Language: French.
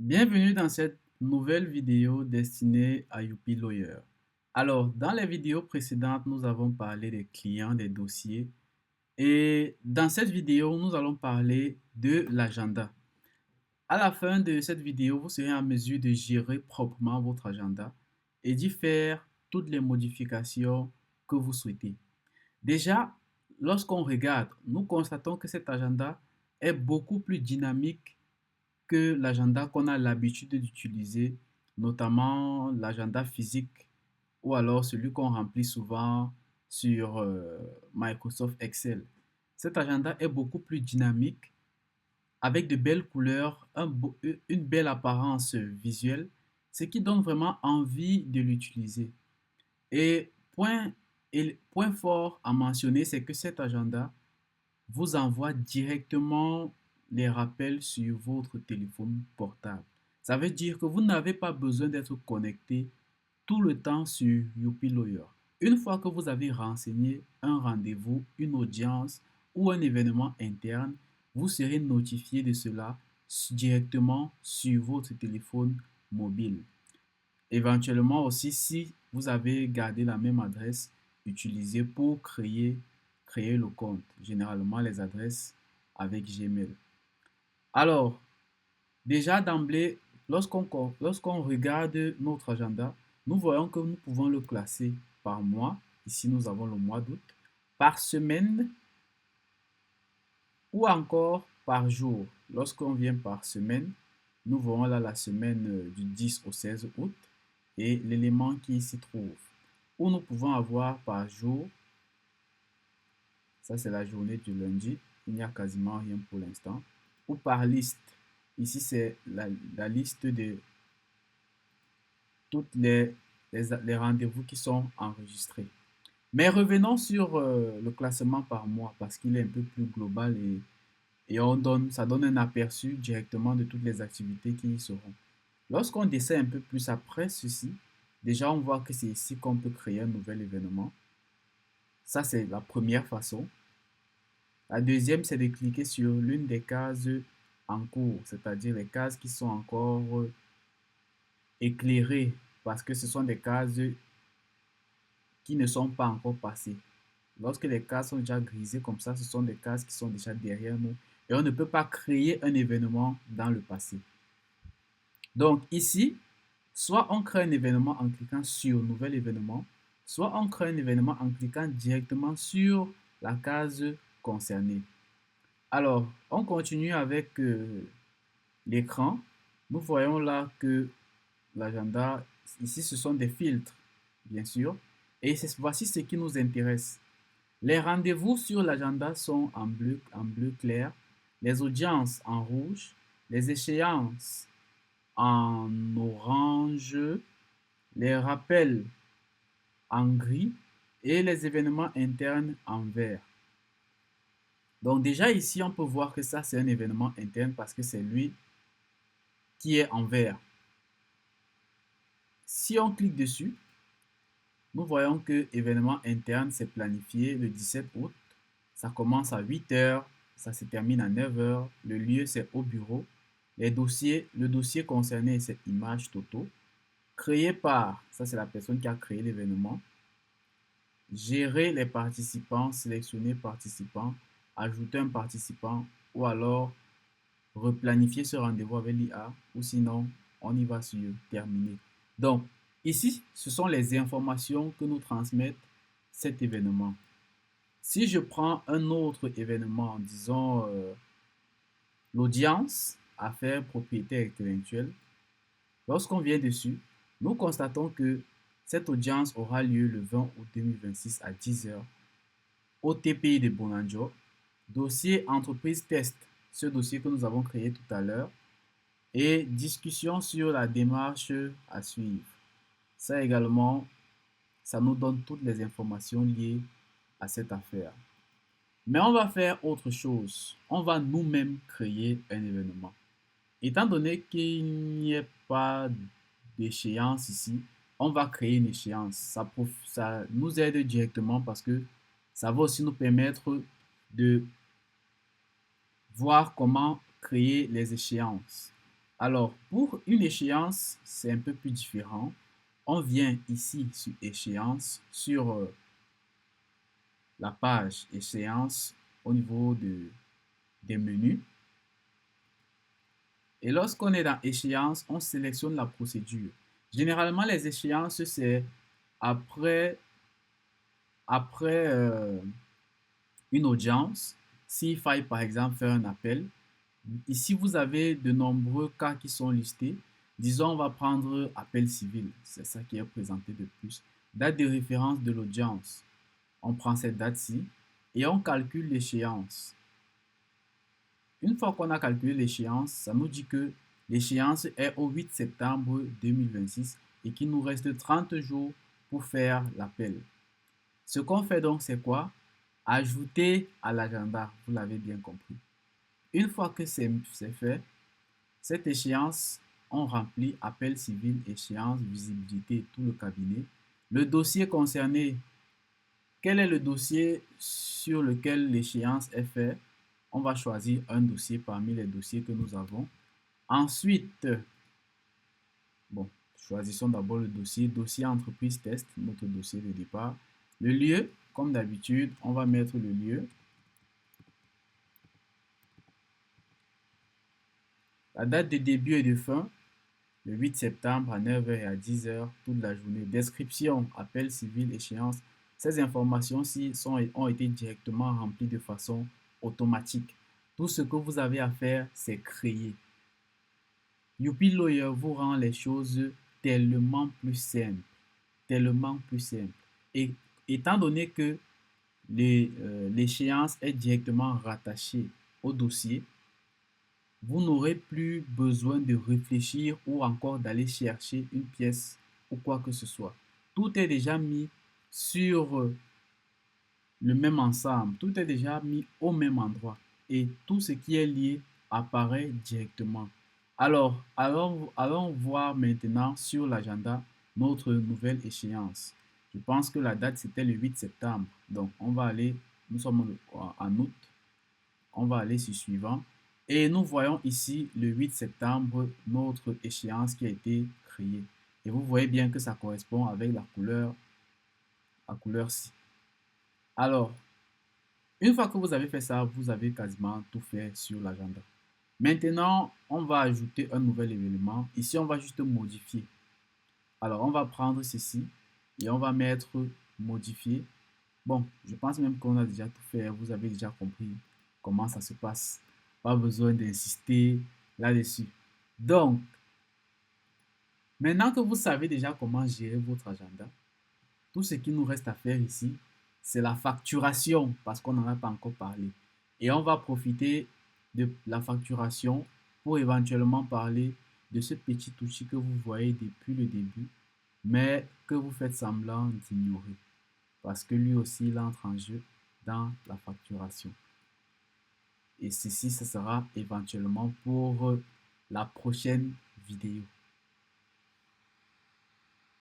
Bienvenue dans cette nouvelle vidéo destinée à Youpi Lawyer. Alors, dans les vidéos précédentes, nous avons parlé des clients, des dossiers. Et dans cette vidéo, nous allons parler de l'agenda. À la fin de cette vidéo, vous serez en mesure de gérer proprement votre agenda et d'y faire toutes les modifications que vous souhaitez. Déjà, lorsqu'on regarde, nous constatons que cet agenda est beaucoup plus dynamique que l'agenda qu'on a l'habitude d'utiliser, notamment l'agenda physique ou alors celui qu'on remplit souvent sur Microsoft Excel. Cet agenda est beaucoup plus dynamique, avec de belles couleurs, une belle apparence visuelle, ce qui donne vraiment envie de l'utiliser. Et point fort à mentionner, c'est que cet agenda vous envoie directement les rappels sur votre téléphone portable. Ça veut dire que vous n'avez pas besoin d'être connecté tout le temps sur Youpi Lawyer. Une fois que vous avez renseigné un rendez-vous, une audience ou un événement interne, vous serez notifié de cela directement sur votre téléphone mobile. Éventuellement aussi, si vous avez gardé la même adresse, utilisée pour créer le compte. Généralement, les adresses avec Gmail. Alors, déjà d'emblée, lorsqu'on regarde notre agenda, nous voyons que nous pouvons le classer par mois. Ici, nous avons le mois d'août. Par semaine ou encore par jour. Lorsqu'on vient par semaine, nous voyons là la semaine du 10 au 16 août et l'élément qui s'y trouve. Ou nous pouvons avoir par jour, ça c'est la journée du lundi, il n'y a quasiment rien pour l'instant. Ou par liste, ici c'est la liste de toutes les rendez-vous qui sont enregistrés. Mais revenons sur le classement par mois parce qu'il est un peu plus global et ça donne un aperçu directement de toutes les activités qui y seront. Lorsqu'on descend un peu plus après ceci, déjà on voit que c'est ici qu'on peut créer un nouvel événement. Ça, c'est la première façon. La deuxième, c'est de cliquer sur l'une des cases en cours, c'est-à-dire les cases qui sont encore éclairées parce que ce sont des cases qui ne sont pas encore passées. Lorsque les cases sont déjà grisées comme ça, ce sont des cases qui sont déjà derrière nous et on ne peut pas créer un événement dans le passé. Donc ici, soit on crée un événement en cliquant sur Nouvel événement, soit on crée un événement en cliquant directement sur la case concernée. Alors, on continue avec l'écran. Nous voyons là que l'agenda, ici ce sont des filtres, bien sûr. Et voici ce qui nous intéresse. Les rendez-vous sur l'agenda sont en bleu clair, les audiences en rouge, les échéances en orange, les rappels en gris et les événements internes en vert. Donc déjà ici, on peut voir que ça, c'est un événement interne parce que c'est lui qui est en vert. Si on clique dessus, nous voyons que événement interne, c'est planifié le 17 août. Ça commence à 8 heures, ça se termine à 9 heures. Le lieu, c'est au bureau. Le dossier concerné, c'est Image Toto. Créé par, ça c'est la personne qui a créé l'événement. Gérer les participants, sélectionner participants, ajouter un participant ou alors replanifier ce rendez-vous avec l'IA ou sinon on y va sur terminer. Donc ici, ce sont les informations que nous transmettent cet événement. Si je prends un autre événement, disons l'audience, affaires, propriété intellectuelle, lorsqu'on vient dessus, nous constatons que cette audience aura lieu le 20 août 2026 à 10 heures au TPI de Bonanjo. Dossier entreprise test, ce dossier que nous avons créé tout à l'heure, et discussion sur la démarche à suivre. Ça également, ça nous donne toutes les informations liées à cette affaire. Mais on va faire autre chose. On va nous-mêmes créer un événement. Étant donné qu'il n'y a pas d'échéance ici, on va créer une échéance. Ça nous aide directement parce que ça va aussi nous permettre de voir comment créer les échéances. Alors, pour une échéance, c'est un peu plus différent. On vient ici sur échéance, sur la page échéance au niveau des menus. Et lorsqu'on est dans échéance, on sélectionne la procédure. Généralement, les échéances, c'est après, après une audience. S'il faille, par exemple, faire un appel. Ici, vous avez de nombreux cas qui sont listés. Disons, on va prendre appel civil. C'est ça qui est présenté de plus. Date de référence de l'audience. On prend cette date-ci et on calcule l'échéance. Une fois qu'on a calculé l'échéance, ça nous dit que l'échéance est au 8 septembre 2026 et qu'il nous reste 30 jours pour faire l'appel. Ce qu'on fait donc, c'est quoi? Ajouter à l'agenda, vous l'avez bien compris. Une fois que c'est fait, cette échéance, on remplit appel civil, échéance, visibilité, tout le cabinet. Le dossier concerné, quel est le dossier sur lequel l'échéance est faite? On va choisir un dossier parmi les dossiers que nous avons. Ensuite, bon, choisissons d'abord le dossier entreprise test, notre dossier de départ. Le lieu, comme d'habitude, on va mettre le lieu. La date de début et de fin, le 8 septembre à 9 h et à 10 h, toute la journée. Description, appel civil, échéance. Ces informations-ci ont été directement remplies de façon automatique. Tout ce que vous avez à faire, c'est créer. Youpi Lawyer vous rend les choses tellement plus simples. Tellement plus simples. Et étant donné que l'échéance est directement rattachée au dossier, vous n'aurez plus besoin de réfléchir ou encore d'aller chercher une pièce ou quoi que ce soit. Tout est déjà mis sur le même ensemble, tout est déjà mis au même endroit et tout ce qui est lié apparaît directement. Alors, allons voir maintenant sur l'agenda notre nouvelle échéance. Je pense que la date c'était le 8 septembre. Donc, on va aller, nous sommes en août, on va aller sur suivant. Et nous voyons ici le 8 septembre, notre échéance qui a été créée. Et vous voyez bien que ça correspond avec la couleur-ci. Alors, une fois que vous avez fait ça, vous avez quasiment tout fait sur l'agenda. Maintenant, on va ajouter un nouvel événement. Ici, on va juste modifier. Alors, on va prendre ceci et on va mettre modifier. Bon, je pense même qu'on a déjà tout fait. Vous avez déjà compris comment ça se passe. Pas besoin d'insister là-dessus. Donc, maintenant que vous savez déjà comment gérer votre agenda, tout ce qui nous reste à faire ici, c'est la facturation parce qu'on n'en a pas encore parlé. Et on va profiter de la facturation pour éventuellement parler de ce petit outil que vous voyez depuis le début, mais que vous faites semblant d'ignorer parce que lui aussi, il entre en jeu dans la facturation. Et ceci, ce sera éventuellement pour la prochaine vidéo.